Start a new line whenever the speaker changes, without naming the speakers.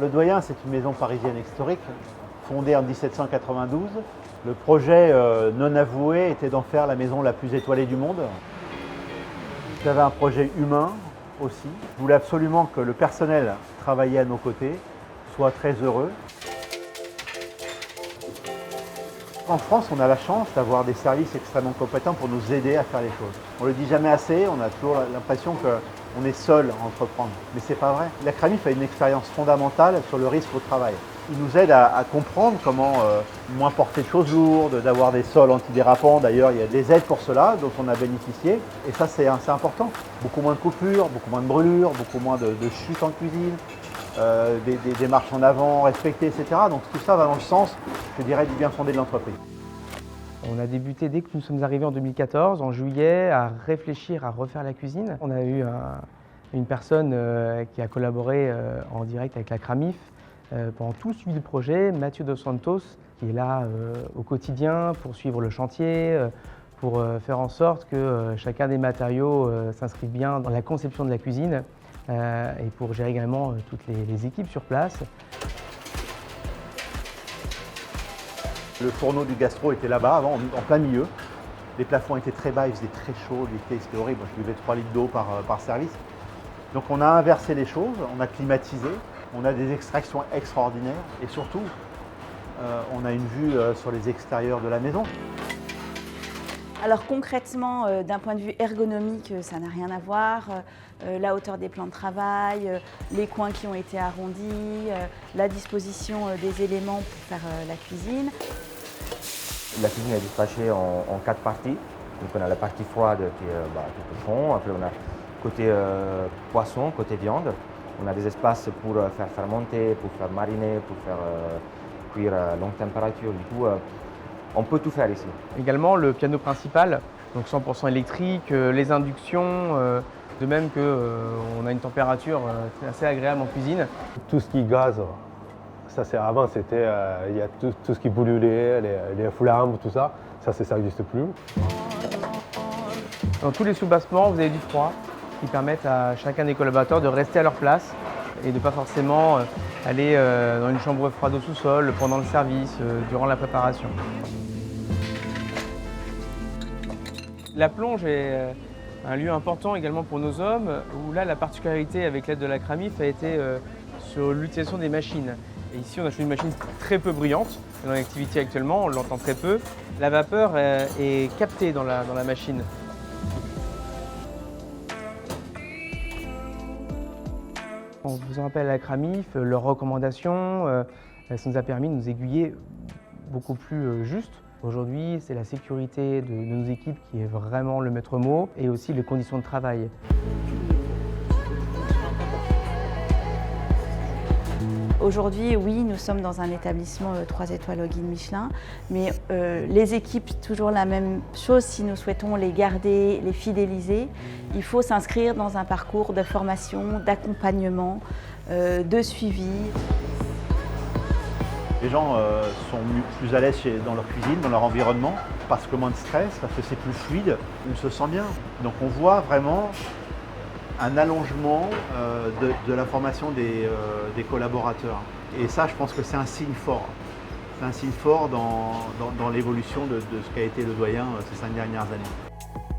Le Doyen, c'est une maison parisienne historique, fondée en 1792. Le projet non avoué était d'en faire la maison la plus étoilée du monde. J'avais un projet humain aussi. Je voulais absolument que le personnel travaillé à nos côtés soit très heureux. En France, on a la chance d'avoir des services extrêmement compétents pour nous aider à faire les choses. On ne le dit jamais assez, on a toujours l'impression qu'on est seul à entreprendre. Mais ce n'est pas vrai. La CRAMIF a une expérience fondamentale sur le risque au travail. Il nous aide à comprendre comment moins porter de choses lourdes, d'avoir des sols antidérapants. D'ailleurs, il y a des aides pour cela dont on a bénéficié. Et ça, c'est important. Beaucoup moins de coupures, beaucoup moins de brûlures, beaucoup moins de chutes en cuisine. Des marches en avant respectées, etc. Donc tout ça va dans le sens, je dirais, du bien fondé de l'entreprise.
On a débuté dès que nous sommes arrivés en 2014, en juillet, à réfléchir à refaire la cuisine. On a eu une personne qui a collaboré en direct avec la CRAMIF pendant tout le suivi du projet, Mathieu Dos Santos, qui est là au quotidien pour suivre le chantier, pour faire en sorte que chacun des matériaux s'inscrive bien dans la conception de la cuisine. Et pour gérer également toutes les équipes sur place.
Le fourneau du gastro était là-bas, avant, en plein milieu. Les plafonds étaient très bas, il faisait très chaud, c'était horrible. Moi, je buvais 3 litres d'eau par service. Donc on a inversé les choses, on a climatisé, on a des extractions extraordinaires et surtout, on a une vue sur les extérieurs de la maison.
Alors concrètement, d'un point de vue ergonomique, ça n'a rien à voir. La hauteur des plans de travail, les coins qui ont été arrondis, la disposition des éléments pour faire la cuisine.
La cuisine est dispatchée en 4 parties. Donc on a la partie froide qui est tout cochon, après on a côté poisson, côté viande. On a des espaces pour faire fermenter, pour faire mariner, pour faire cuire à longue température. Du coup, on peut tout faire ici.
Également le piano principal, donc 100% électrique, les inductions, de même qu'on a une température assez agréable en cuisine.
Tout ce qui est gaz, avant c'était il y a tout ce qui brûlait, les flammes, tout ça, ça n'existe plus.
Dans tous les sous-bassements, vous avez du froid qui permettent à chacun des collaborateurs de rester à leur place et de ne pas forcément aller dans une chambre froide au sous-sol pendant le service, durant la préparation. La plonge est un lieu important également pour nos hommes, où là la particularité avec l'aide de la CRAMIF a été sur l'utilisation des machines. Et ici on a choisi une machine très peu bruyante, dans l'activité actuellement, on l'entend très peu. La vapeur est captée dans la machine. En faisant appel à la CRAMIF, leurs recommandations, ça nous a permis de nous aiguiller beaucoup plus juste. Aujourd'hui, c'est la sécurité de nos équipes qui est vraiment le maître mot et aussi les conditions de travail.
Aujourd'hui, oui, nous sommes dans un établissement 3 étoiles au guide Michelin, mais les équipes, toujours la même chose, si nous souhaitons les garder, les fidéliser, il faut s'inscrire dans un parcours de formation, d'accompagnement, de suivi.
Les gens sont plus à l'aise dans leur cuisine, dans leur environnement, parce que moins de stress, parce que c'est plus fluide, on se sent bien. Donc on voit vraiment un allongement de la formation des collaborateurs. Et ça, je pense que c'est un signe fort. C'est un signe fort dans l'évolution de ce qu'a été le Doyen ces 5 dernières années.